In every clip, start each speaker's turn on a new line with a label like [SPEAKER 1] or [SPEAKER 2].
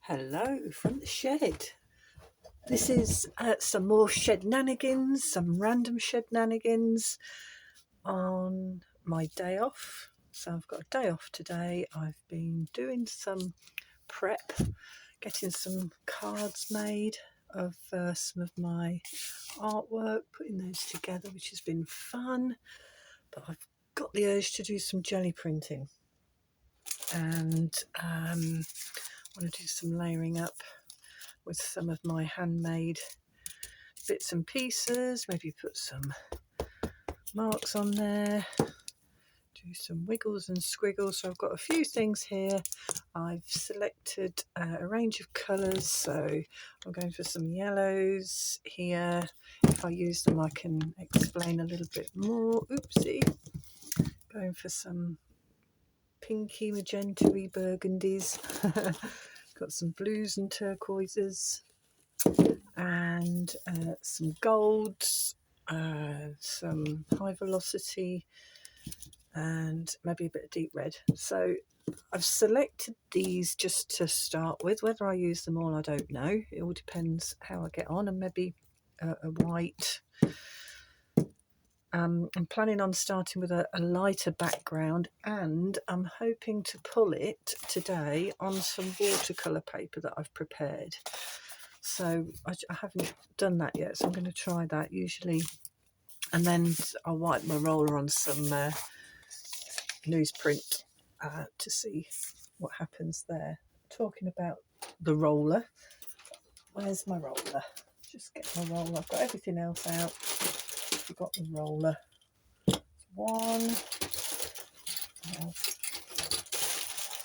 [SPEAKER 1] Hello from the shed. This is some more shed-nanigans, some random shed-nanigans on my day off. So I've got a day off today. I've been doing some prep, getting some cards made of some of my artwork, putting those together, which has been fun. But I've got the urge to do some jelly printing, and I want to do some layering up with some of my handmade bits and pieces, maybe put some marks on there, do some wiggles and squiggles. So I've got a few things here. I've selected a range of colours, so I'm going for some yellows here. If I use them I can explain a little bit more. Oopsie. Going for some pinky, magenta-y burgundies. Got some blues and turquoises, and some golds, some high velocity, and maybe a bit of deep red. So I've selected these just to start with. Whether I use them all, I don't know. It all depends how I get on, and maybe a white. I'm planning on starting with a lighter background, and I'm hoping to pull it today on some watercolour paper that I've prepared. So I haven't done that yet, so I'm going to try that usually. And then I'll wipe my roller on some newsprint to see what happens there. Talking about the roller, where's my roller? Just get my roller. I've got everything else out. I've got the roller. One. Oh,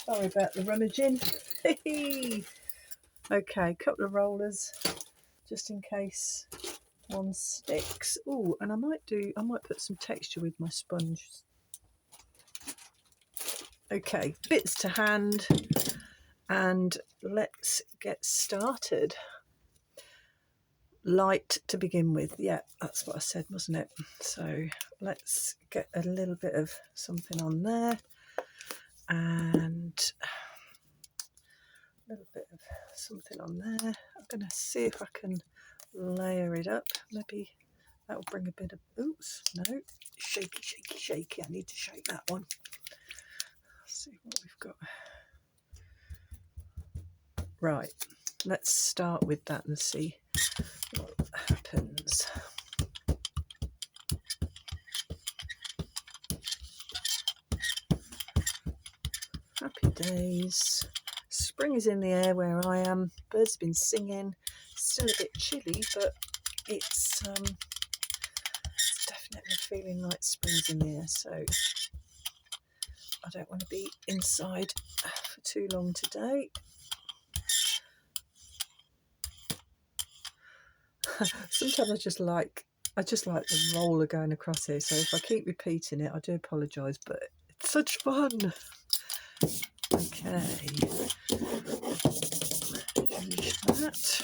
[SPEAKER 1] sorry about the rummaging. Okay, couple of rollers just in case one sticks. Oh, and I might put some texture with my sponge. Okay, bits to hand, and let's get started. Light to begin with. Yeah, that's what I said, wasn't it? So let's get a little bit of something on there, and a little bit of something on there. I'm going to see if I can layer it up. Maybe that'll bring a bit of, oops, no, shaky, shaky, shaky. I need to shake that one. Let's see what we've got. Right, let's start with that and see what happens. Happy days. Spring is in the air where I am. Birds have been singing. Still a bit chilly, but it's definitely feeling like spring's in the air. So I don't want to be inside for too long today. Sometimes I just like the roller going across here. So if I keep repeating it, I do apologise, but it's such fun. Okay, finish that,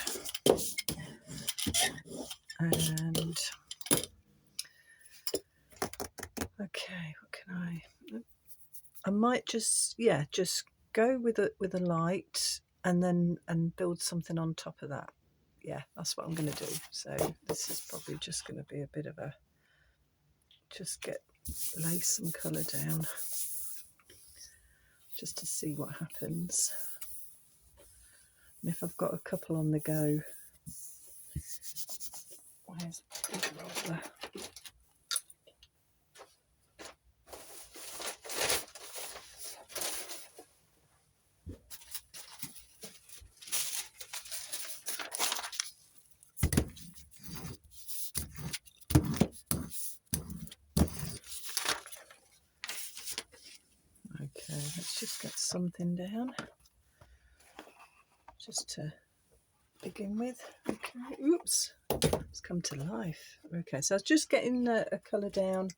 [SPEAKER 1] and okay, what can I might just go with a light, and build something on top of that. Yeah, that's what I'm going to do. So this is probably just going to be a bit of a lay some colour down just to see what happens. And if I've got a couple on the go, where's the roller? Okay, let's just get something down just to begin with. Okay, oops, it's come to life. Okay, so I was just getting a colour down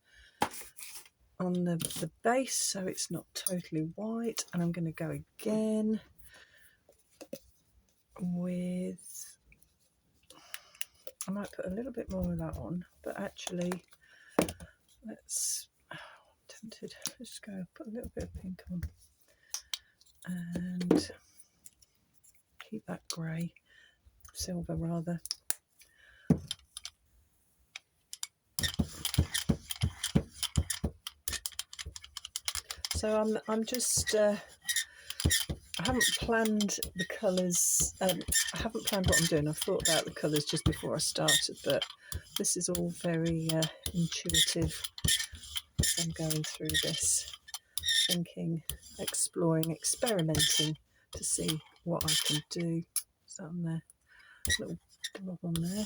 [SPEAKER 1] on the base so it's not totally white, and I'm going to go again with, I might put a little bit more of that on, but actually I'm tempted, let's go put a little bit of pink on, and keep that grey, silver rather. So I'm just I haven't planned the colours. I haven't planned what I'm doing. I've thought about the colours just before I started, but this is all very intuitive as I'm going through this, thinking, exploring, experimenting to see what I can do. Is that on there? Little blob on there.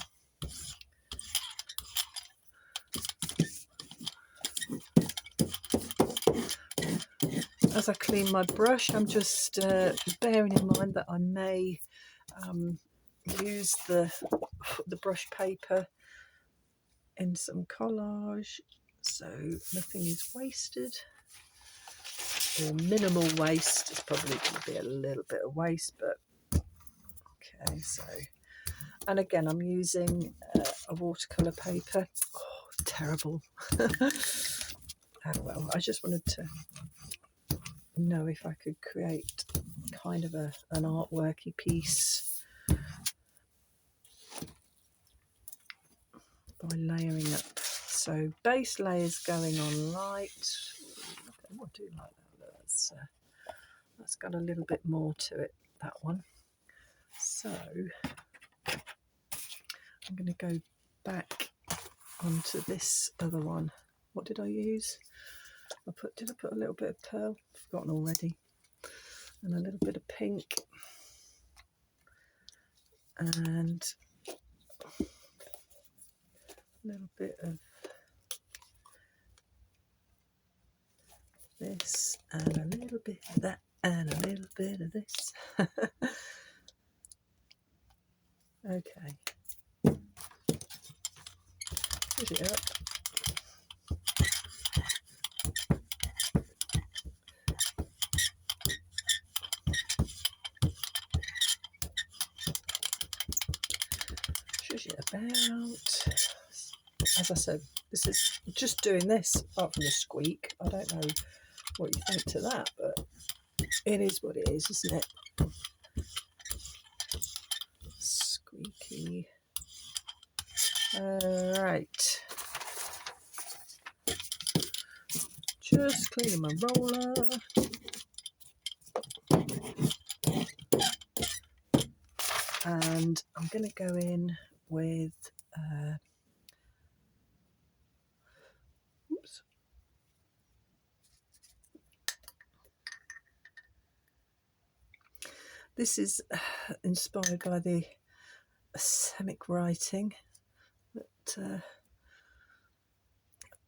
[SPEAKER 1] As I clean my brush, I'm just bearing in mind that I may use the brush paper in some collage, so nothing is wasted, or minimal waste. It's probably going to be a little bit of waste, but okay. So, and again, I'm using a watercolour paper. Oh, terrible. Oh well, I just wanted to know if I could create kind of an artworky piece by layering up. So base layers going on light. I do like that. That's got a little bit more to it, that one. So I'm going to go back onto this other one. What did I use? Did I put a little bit of pearl? I've forgotten already. And a little bit of pink. And a little bit of this, and a little bit of that, and a little bit of this. Okay. Push it up. Shush it about. As I said, this is just doing this, apart from the squeak. I don't know what you think to that, but it is what it is, isn't it? Squeaky. Alright. Just cleaning my roller. And I'm going to go in with oops. This is inspired by the Semitic writing, but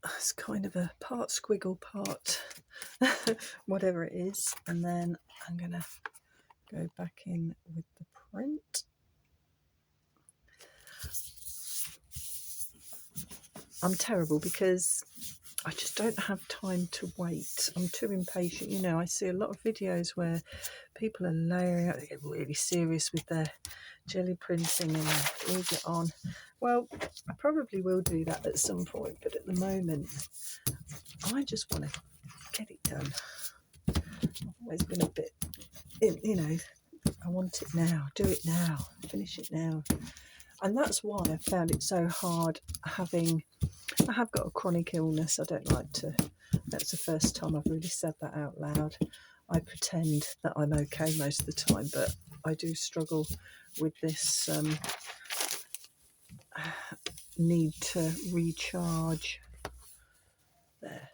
[SPEAKER 1] it's kind of a part squiggle, part whatever it is. And then I'm going to go back in with the print. I'm terrible because I just don't have time to wait. I'm too impatient. You know, I see a lot of videos where people are layering out, they get really serious with their jelly printing and leave it on. Well, I probably will do that at some point, but at the moment, I just want to get it done. I've always been a bit, you know, I want it now, do it now, finish it now. And that's why I found it so hard I have got a chronic illness. I don't like to, that's the first time I've really said that out loud. I pretend that I'm okay most of the time, but I do struggle with this need to recharge. There.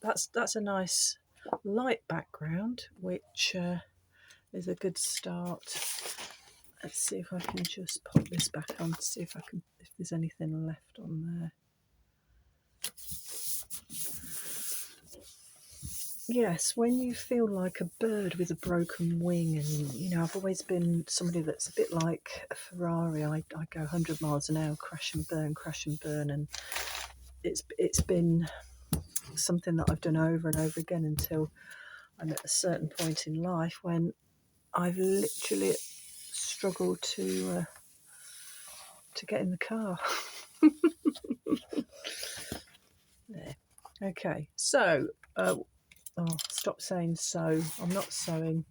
[SPEAKER 1] That's a nice light background, which is a good start. Let's see if I can just pop this back on to see if there's anything left on there. Yes, when you feel like a bird with a broken wing, and you know, I've always been somebody that's a bit like a Ferrari. I go 100 miles an hour, crash and burn, and it's been something that I've done over and over again until I'm at a certain point in life when I've literally struggled to get in the car. There. Okay, so oh, stop saying so. I'm not sewing.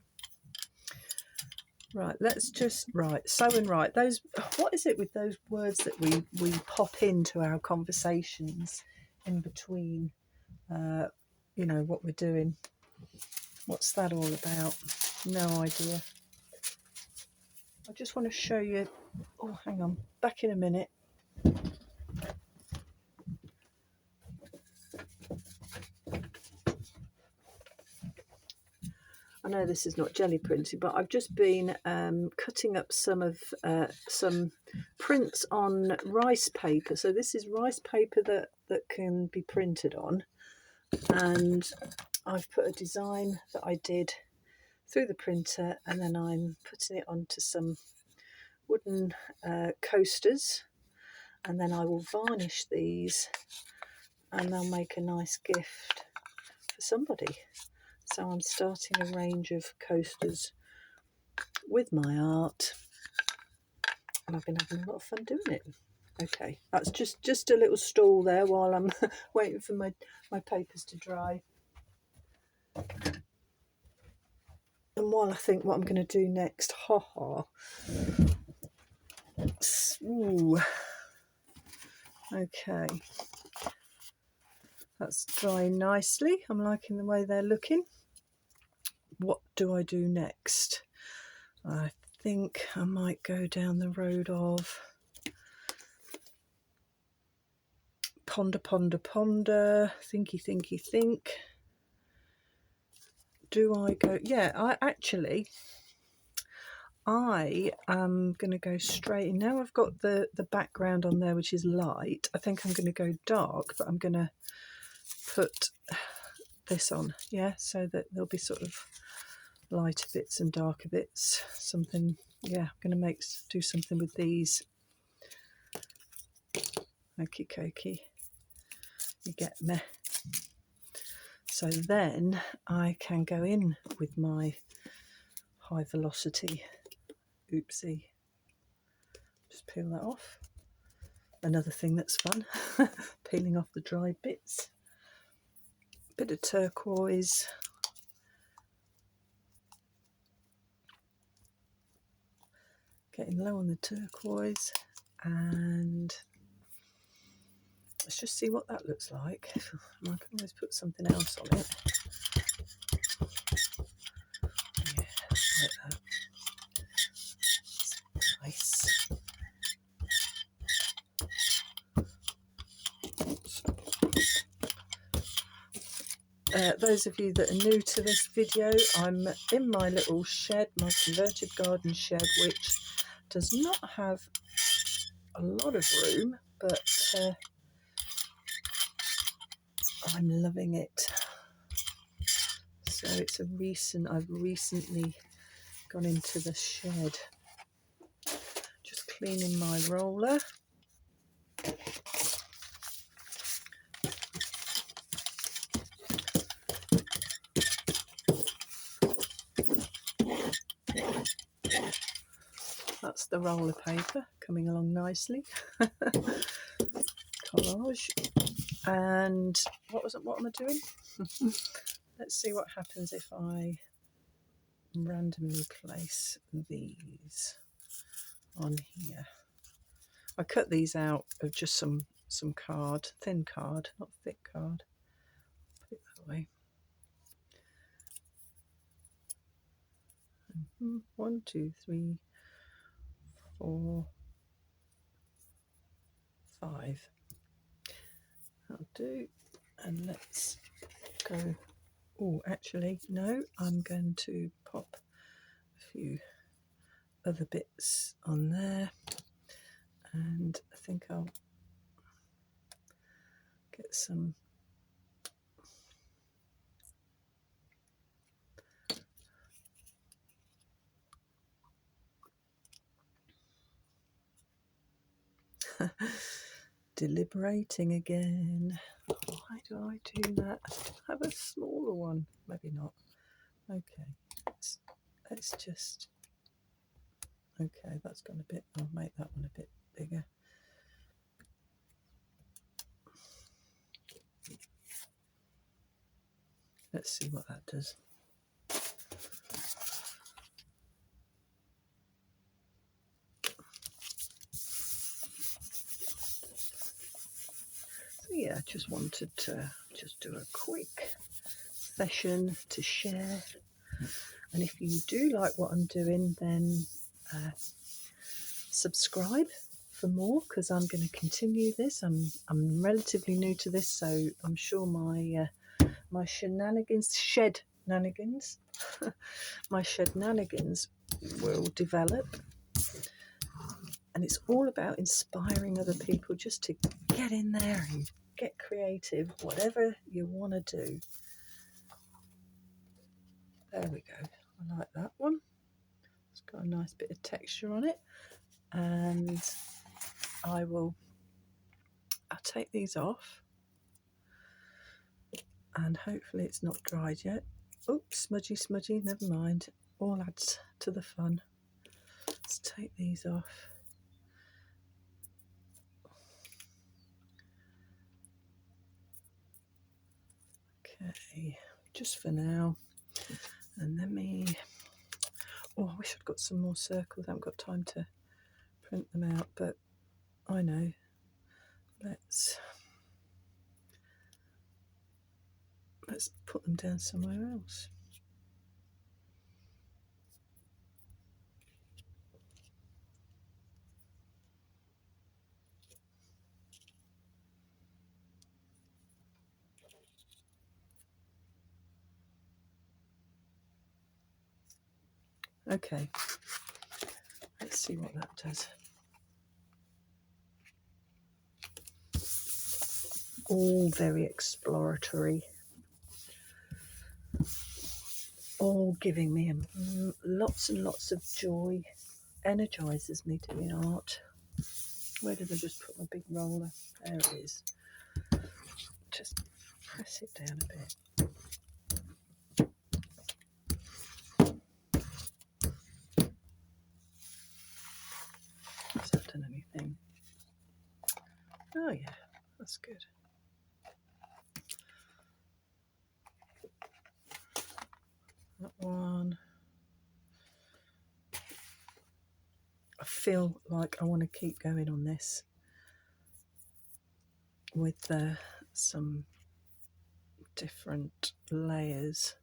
[SPEAKER 1] Right, let's just sew and write. Those, what is it with those words that we pop into our conversations in between, you know, what we're doing? What's that all about? No idea. I just want to show you. Oh, hang on, back in a minute. I know this is not jelly printing, but I've just been cutting up some prints on rice paper. So this is rice paper that can be printed on, and I've put a design that I did through the printer, and then I'm putting it onto some wooden coasters, and then I will varnish these, and they'll make a nice gift for somebody. So I'm starting a range of coasters with my art, and I've been having a lot of fun doing it. Okay, that's just a little stall there while I'm waiting for my papers to dry. And while I think what I'm going to do next, Ooh. Okay, that's drying nicely. I'm liking the way they're looking. What do I do next? I think I might go down the road of ponder, thinky, think. Do I go? Yeah, I am going to go straight in. Now I've got the background on there, which is light. I think I'm going to go dark, but I'm going to put this on, yeah, so that there'll be sort of lighter bits and darker bits. Something, yeah, I'm going to do something with these. Okie dokie, you get me. So then I can go in with my high velocity. Oopsie. Just peel that off. Another thing that's fun, peeling off the dry bits. Bit of turquoise. Getting low on the turquoise, and let's just see what that looks like. I can always put something else on it. Yeah, like that. Nice. Those of you that are new to this video, I'm in my little shed, my converted garden shed, which does not have a lot of room, but I'm loving it. So it's I've recently gone into the shed. Just cleaning my roller. That's the roller paper coming along nicely. Collage. And what am I doing? Let's see what happens if I randomly place these on here. I cut these out of just some card, thin card, not thick card. Put it that way. 1, 2, 3, 4, 5. That'll do. And let's go. Oh, actually, no, I'm going to pop a few other bits on there, and I think I'll get some deliberating again. Why do I do that? Have a smaller one. Maybe not. Okay, let's just. Okay, that's gone a bit. I'll make that one a bit bigger. Let's see what that does. yeah, just wanted to just do a quick session to share. And if you do like what I'm doing, then subscribe for more, because I'm going to continue this. I'm relatively new to this, so I'm sure my shed-nanigans my shed-nanigans will develop. And it's all about inspiring other people just to get in there and get creative, whatever you want to do. There we go. I like that one. It's got a nice bit of texture on it. And I'll take these off. And hopefully it's not dried yet. Oops, smudgy, never mind. All adds to the fun. Let's take these off. Okay, just for now. And let me... Oh, I wish I'd got some more circles. I haven't got time to print them out, but I know. Let's put them down somewhere else. Okay, let's see what that does. All very exploratory, all giving me lots and lots of joy, energizes me doing art. Where did I just put my big roller? There it is. Just press it down a bit. Has that done anything? Oh yeah, that's good. That one. I feel like I want to keep going on this with some different layers.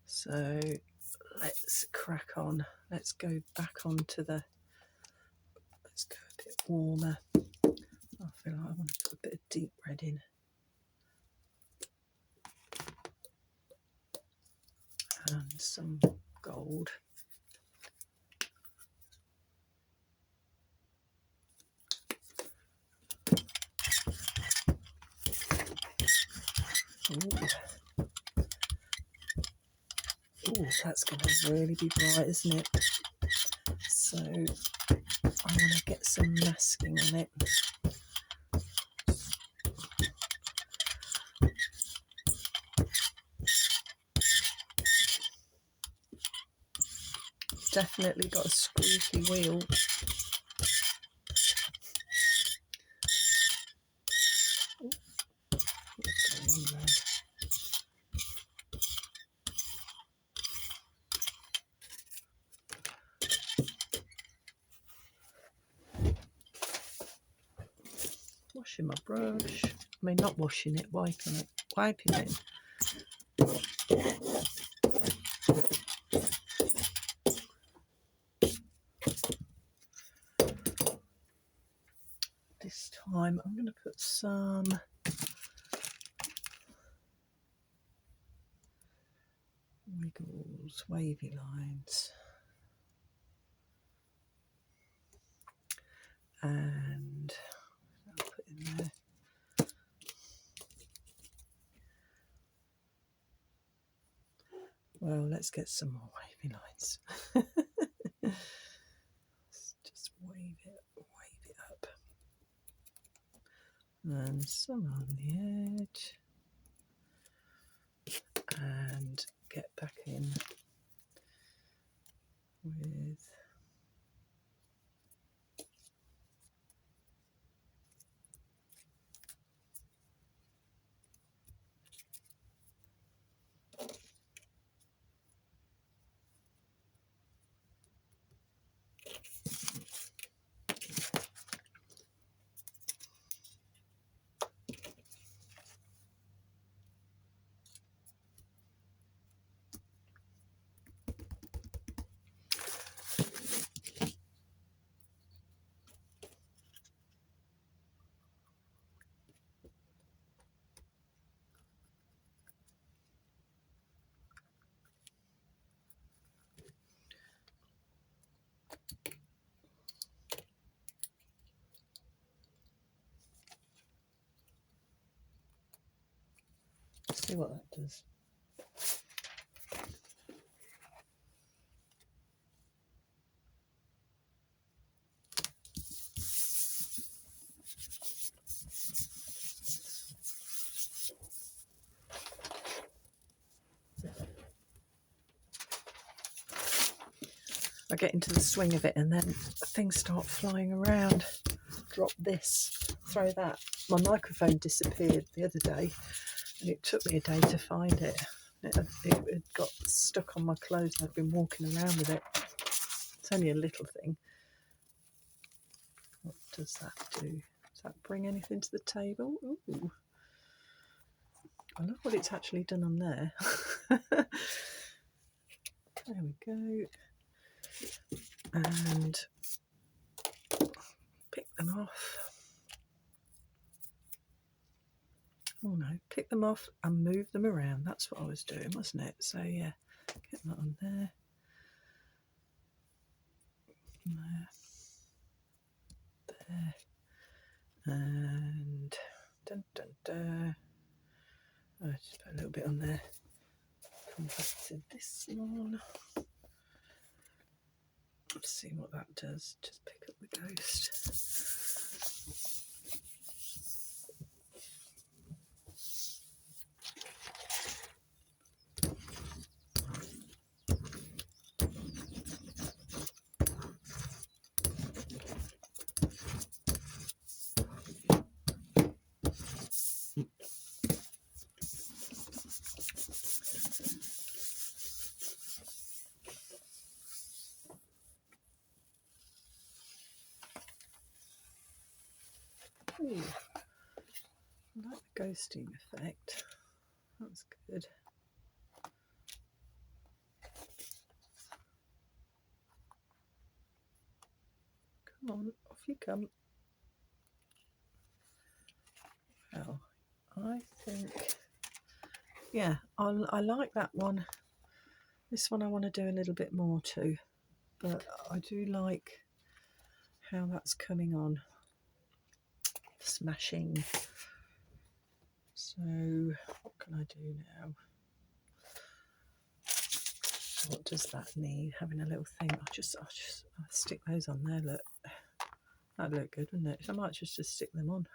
[SPEAKER 1] So let's crack on. Let's go back onto the... Let's go a bit warmer. I feel like I want to put a bit of deep red in. And some gold. Ooh, that's going to really be bright, isn't it? So I want to get some masking on it. Definitely got a squeaky wheel. Washing my brush. I mean, not washing it, wiping it. Wiping it. This time I'm going to put some wiggles, wavy lines. And I'll put in there. Well, let's get some more wavy lines. Let's just wave it up. And some on the edge. And get back in with See what that does. I get into the swing of it and then things start flying around. Drop this, throw that. My microphone disappeared the other day and it took me a day to find it. It had got stuck on my clothes and I've been walking around with it. It's only a little thing. What does that do? Does that bring anything to the table? Ooh. I love what it's actually done on there. There we go. And pick them off. Oh no, pick them off and move them around. That's what I was doing, wasn't it? So yeah, get that on there. There. And dun dun dun. Oh, just put a little bit on there. Come back to this one. Let's see what that does. Just pick up the ghost. Ooh, I like the ghosting effect. That's good. Come on, off you come. Well, I think, yeah, I like that one. This one I want to do a little bit more to, but I do like how that's coming on. Smashing. So what can I do now? What does that need? Having a little thing. I'll stick those on there. Look, that'd look good, wouldn't it? I might just stick them on.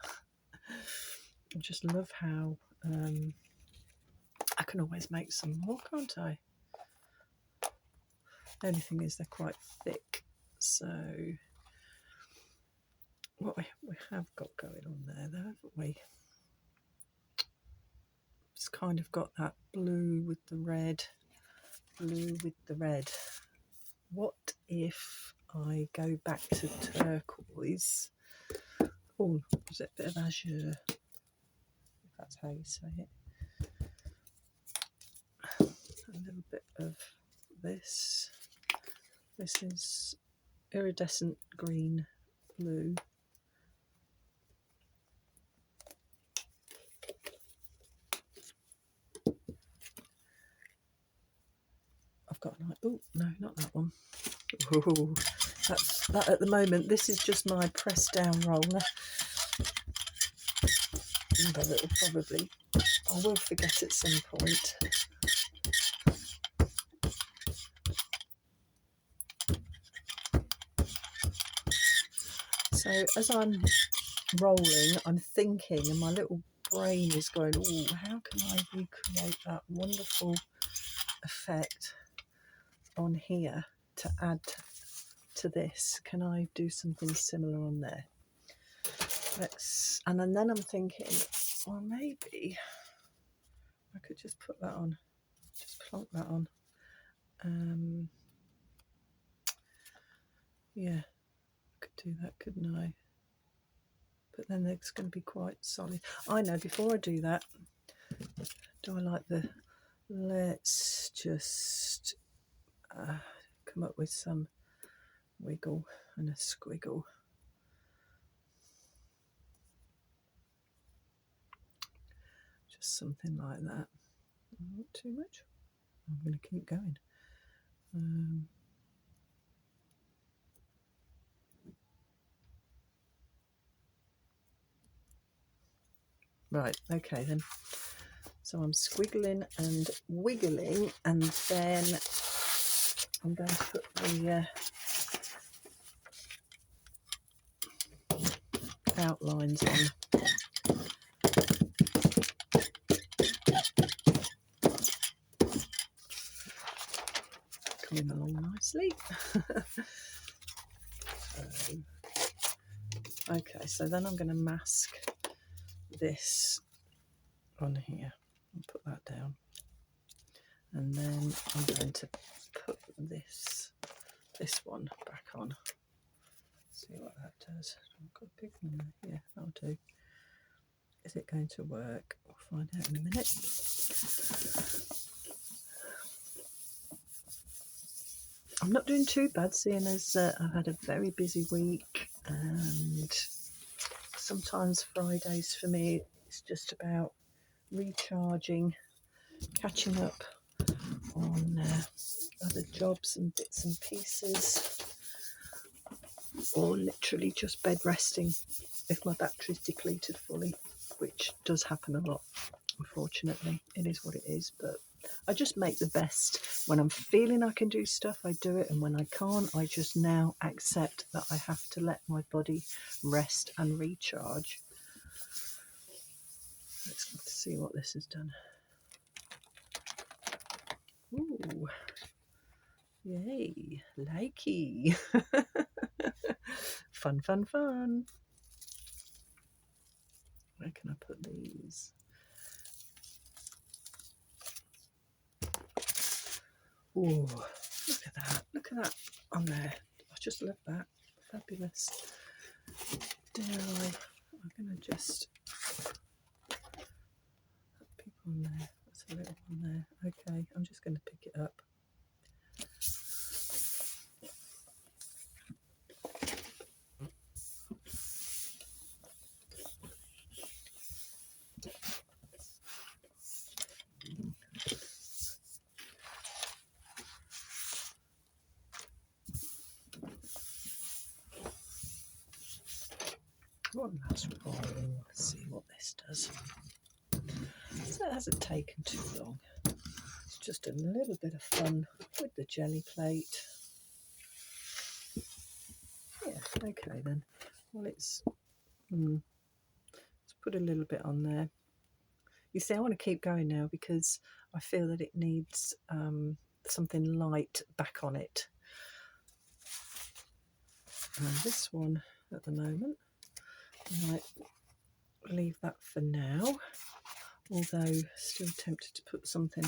[SPEAKER 1] I just love how I can always make some more, can't I? The only thing is they're quite thick. So what we have got going on there, though, haven't we? It's kind of got that blue with the red. Blue with the red. What if I go back to turquoise? Oh, is it a bit of azure? If that's how you say it. A little bit of this. This is iridescent green blue. I've got oh no, not that one. Ooh, that's that at the moment. This is just my press down roller. But it'll probably, I will forget at some point. So as I'm rolling, I'm thinking, and my little brain is going, oh, how can I recreate that wonderful effect on here to add to this? Can I do something similar on there? And then I'm thinking, well, maybe I could just put that on, just plonk that on. Yeah, I could do that, couldn't I? But then it's going to be quite solid. I know, before I do that, do I like the, let's just come up with some wiggle and a squiggle. Just something like that. Not too much. I'm going to keep going. Right, okay then. So I'm squiggling and wiggling, and then I'm going to put the outlines on. Coming along nicely. Okay, so then I'm going to mask this on here and put that down, and then I'm going to put this one back on. See what that does. I've got a big one there. Yeah, that'll do. Is it going to work? We'll find out in a minute. I'm not doing too bad, seeing as I've had a very busy week, and sometimes Fridays for me it's just about recharging, catching up on other jobs and bits and pieces, or literally just bed resting if my battery's depleted fully, which does happen a lot, unfortunately. It is what it is, but I just make the best. When I'm feeling I can do stuff, I do it, and when I can't, I just now accept that I have to let my body rest and recharge. Let's see what this has done. Ooh, yay, likey. Fun, fun, fun. Where can I put these? Ooh, look at that on there. I just love that. Fabulous. Dare I'm going to just put people on there. That's a little one there. Okay, I'm just going to pick it up. One last roll. Let's see what this does. So it hasn't taken too long. It's just a little bit of fun with the jelly plate. Yeah, okay then. Well, let's put a little bit on there. You see, I want to keep going now because I feel that it needs something light back on it. And this one at the moment, I might leave that for now, although still tempted to put something,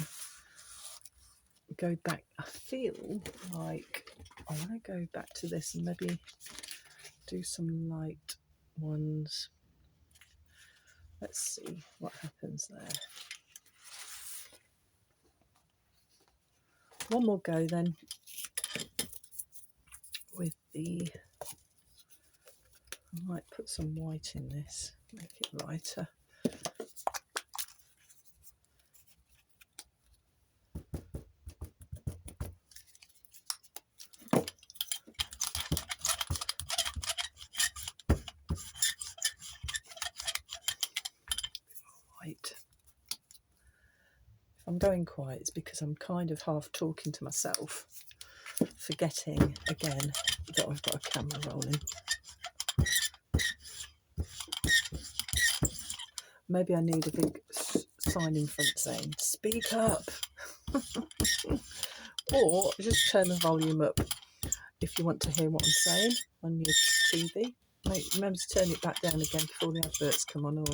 [SPEAKER 1] go back. I feel like I want to go back to this and maybe do some light ones. Let's see what happens there. One more go then with the, I might put some white in this, make it lighter. White. If I'm going quiet, it's because I'm kind of half talking to myself, forgetting again that I've got a camera rolling. Maybe I need a big sign in front saying, speak up. Or just turn the volume up if you want to hear what I'm saying on your TV. Remember to turn it back down again before the adverts come on, or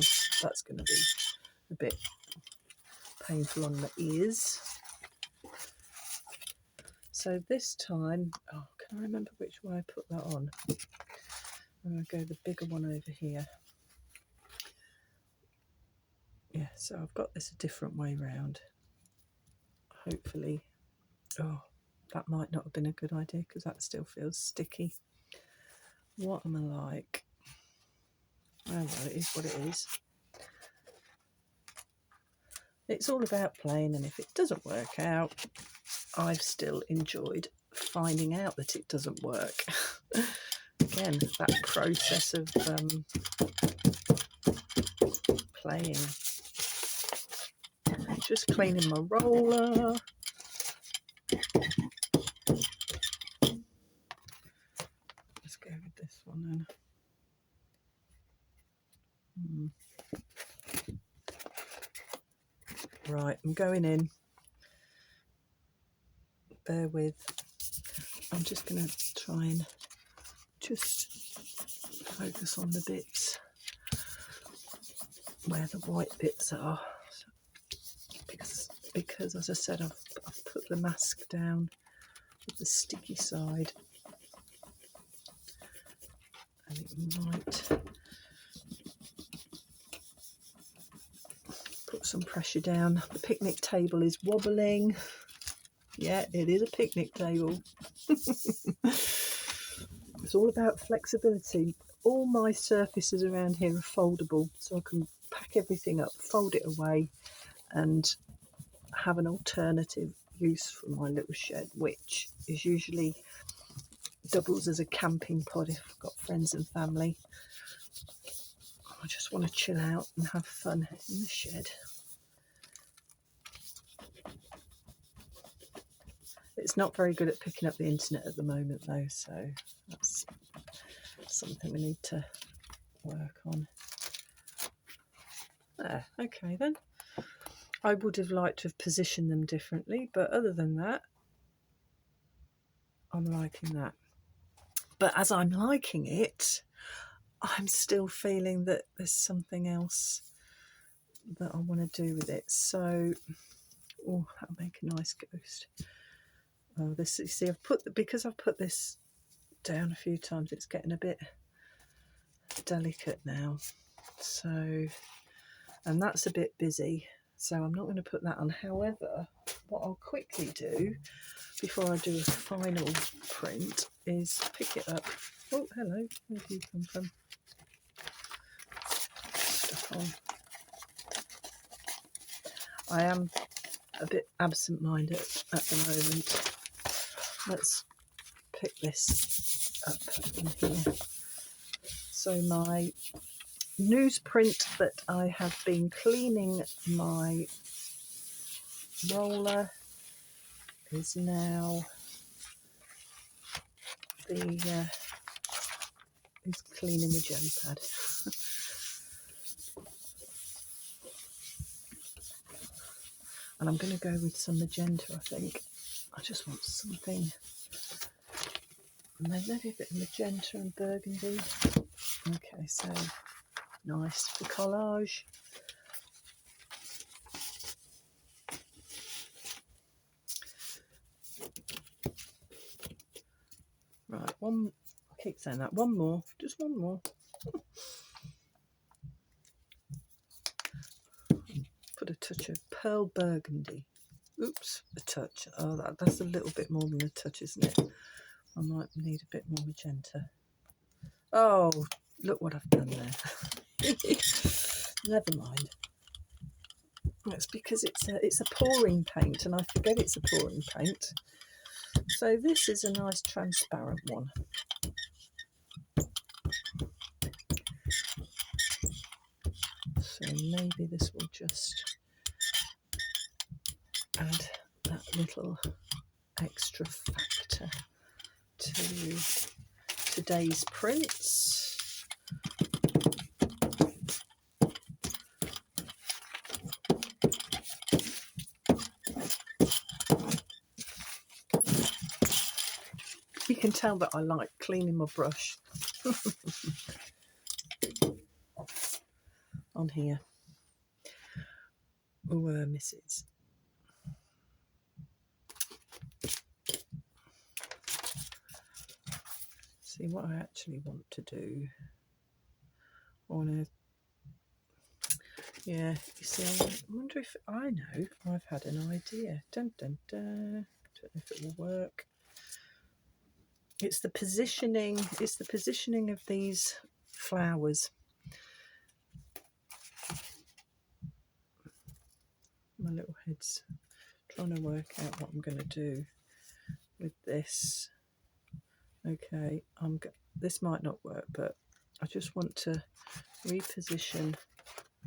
[SPEAKER 1] that's going to be a bit painful on the ears. So this time, oh, can I remember which way I put that on? I'm going to go the bigger one over here. Yeah, so I've got this a different way round. Hopefully, oh, that might not have been a good idea because that still feels sticky. What am I like? Oh, well, it is what it is. It's all about playing, and if it doesn't work out, I've still enjoyed finding out that it doesn't work. Again, that process of playing. just cleaning my roller. Let's go with this one then. Right, I'm going in. Bear with. I'm just going to try and just focus on the bits where the white bits are, because as I said, I've put the mask down with the sticky side, and it might put some pressure down. The picnic table is wobbling. Yeah, it is a picnic table. It's all about flexibility. All my surfaces around here are foldable, so I can pack everything up, fold it away, and have an alternative use for my little shed, which is usually doubles as a camping pod if I've got friends and family. I just want to chill out and have fun in the shed. It's not very good at picking up the internet at the moment though, so that's something we need to work on. There, okay then. I would have liked to have positioned them differently, but other than that, I'm liking that. But as I'm liking it, I'm still feeling that there's something else that I want to do with it. So, oh, that'll make a nice ghost. Oh, this, you see, because I've put this down a few times, it's getting a bit delicate now. So, and that's a bit busy, so I'm not going to put that on. However, what I'll quickly do before I do a final print is pick it up. Oh, hello, where did you come from? Stuff on. I am a bit absent-minded at the moment. Let's pick this up in here. So my newsprint that I have been cleaning my roller is now is cleaning the jelly pad. And I'm going to go with some magenta, I think. I just want something, maybe a bit of magenta and burgundy. Okay, so nice for collage. Right, one, I keep saying that, one more, just one more. Put a touch of pearl burgundy. Oops, a touch. Oh, that's a little bit more than a touch, isn't it? I might need a bit more magenta. Oh, look what I've done there. Never mind. That's because it's a pouring paint, and I forget it's a pouring paint. So this is a nice transparent one. So maybe this will just add that little extra factor to today's prints. You can tell that I like cleaning my brush on here. Oh, Mrs. See what I actually want to do. I want to, yeah, you see, I wonder if I know, I've had an idea. Dun, dun, dun. Don't know if it will work. It's the positioning of these flowers. My little head's trying to work out what I'm going to do with this. Okay, this might not work, but I just want to reposition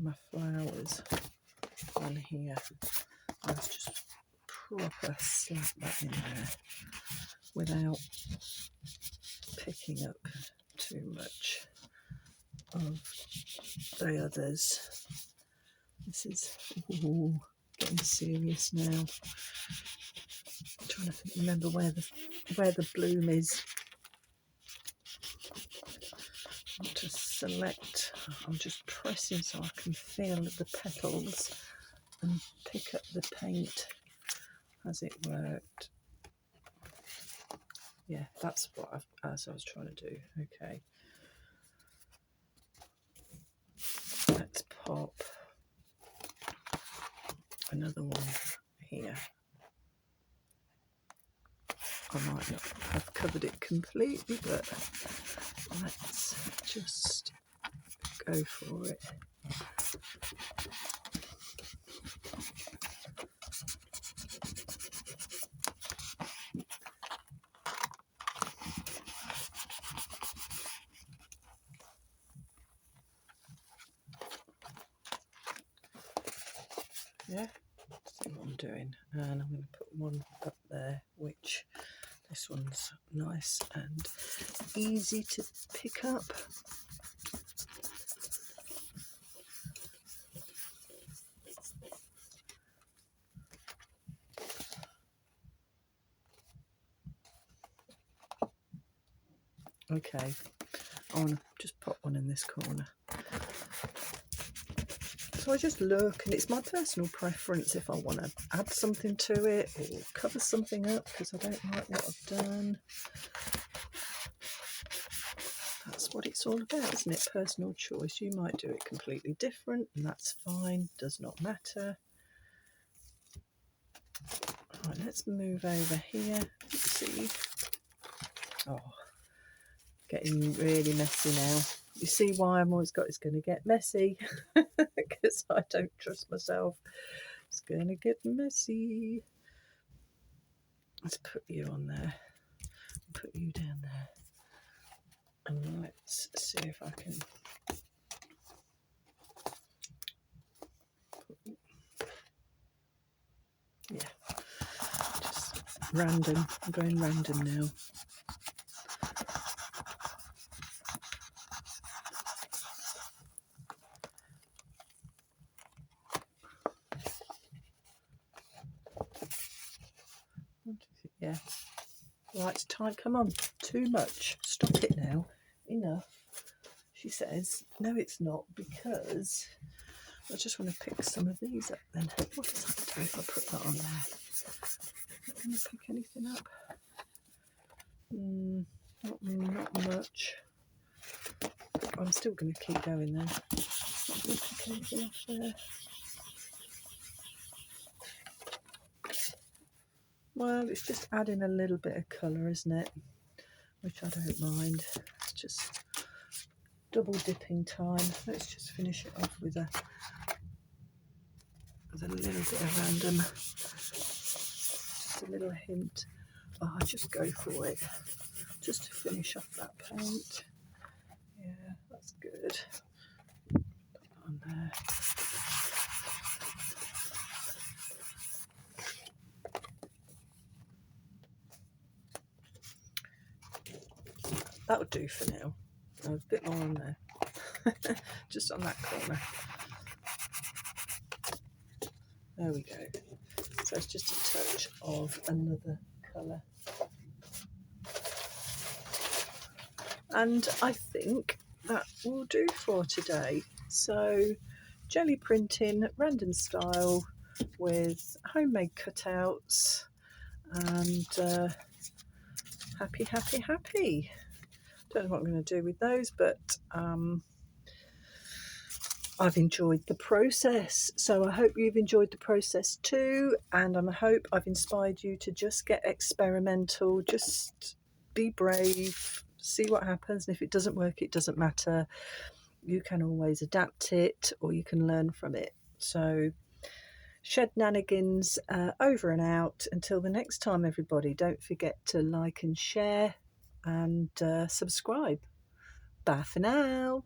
[SPEAKER 1] my flowers on here. Let's just proper slap that in there without picking up too much of the others. This is getting serious now. I'm trying to remember where the bloom is. I want to select. I'm just pressing so I can feel the petals and pick up the paint as it worked. Yeah, that's what I was trying to do. Okay, let's pop another one here. I might not have covered it completely, but let's just go for it. Yeah, see what I'm doing, and I'm going to put one up there, which this one's nice and easy to pick up. Okay, I want to just pop one in this corner. So I just look, and it's my personal preference if I want to add something to it or cover something up because I don't like what I've done. That's what it's all about, isn't it? Personal choice. You might do it completely different, and that's fine, does not matter. Right, let's move over here. Let's see. Oh, getting really messy now. You see why I'm always got it's going to get messy because I don't trust myself. It's going to get messy. Let's put you on there. Put you down there. And let's see if I can. Yeah, just random. I'm going random now. Yeah. Right, it's time. Come on. Too much. Stop it now. Enough. She says, no, it's not, because I just want to pick some of these up then. What does that do if I put that on there? Not going to pick anything up. Not much. I'm still going to keep going then. Not going to pick anything off there. Well, it's just adding a little bit of colour, isn't it? Which I don't mind. It's just double dipping time. Let's just finish it off with a little bit of random. Just a little hint. Oh, I just go for it. Just to finish off that paint. Yeah, that's good. Put that on there. That'll do for now. A bit more on there. Just on that corner. There we go. So it's just a touch of another colour. And I think that will do for today. So jelly printing, random style with homemade cutouts, and happy, happy, happy. Don't know what I'm going to do with those, but I've enjoyed the process. So I hope you've enjoyed the process too, and I hope I've inspired you to just get experimental, just be brave, see what happens, and if it doesn't work, it doesn't matter. You can always adapt it or you can learn from it. So Shed-nanigans over and out. Until the next time, everybody, don't forget to like and share and subscribe. Bye for now.